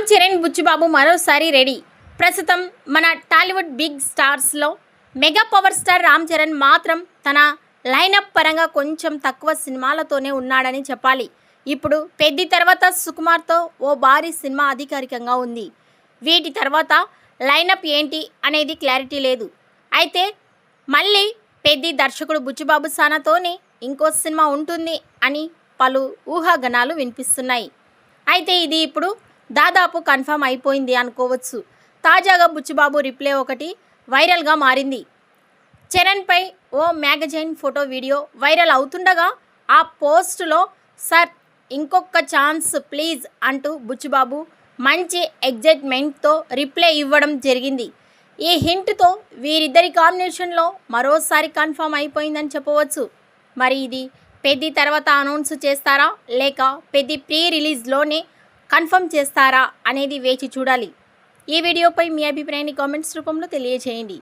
చరణ్ బుచ్చిబాబు మరోసారి రెడీ. ప్రస్తుతం మన టాలీవుడ్ బిగ్ స్టార్స్లో mega power star Ram Charan మాత్రం తన లైనప్ పరంగా కొంచెం తక్కువ సినిమాలతోనే ఉన్నాడని చెప్పాలి. ఇప్పుడు పెద్ది తర్వాత సుకుమార్తో ఓ భారీ సినిమా అధికారికంగా ఉంది. వీటి తర్వాత లైనప్ ఏంటి అనేది క్లారిటీ లేదు. అయితే మళ్ళీ పెద్ది దర్శకుడు బుచ్చిబాబు సానాతోనే ఇంకో సినిమా ఉంటుంది అని పలు ఊహాగానాలు వినిపిస్తున్నాయి. అయితే ఇది ఇప్పుడు దాదాపు కన్ఫర్మ్ అయిపోయింది అనుకోవచ్చు. తాజాగా బుచ్చిబాబు రిప్లై ఒకటి వైరల్గా మారింది. చరణ్పై ఓ మ్యాగజైన్ ఫోటో వీడియో వైరల్ అవుతుండగా ఆ పోస్టులో సార్ ఇంకొక ఛాన్స్ ప్లీజ్ అంటూ బుచ్చిబాబు మంచి ఎగ్జైట్మెంట్తో రిప్లై ఇవ్వడం జరిగింది. ఈ హింట్తో వీరిద్దరి కాంబినేషన్లో మరోసారి కన్ఫర్మ్ అయిపోయిందని చెప్పవచ్చు. మరి ఇది పెద్ది తర్వాత అనౌన్స్ చేస్తారా లేక పెద్ది ప్రీ రిలీజ్లోనే కన్ఫర్మ్ చేస్తారా అనేది వేచి చూడాలి. ఈ వీడియోపై మీ అభిప్రాయాన్ని కామెంట్స్ రూపంలో తెలియజేయండి.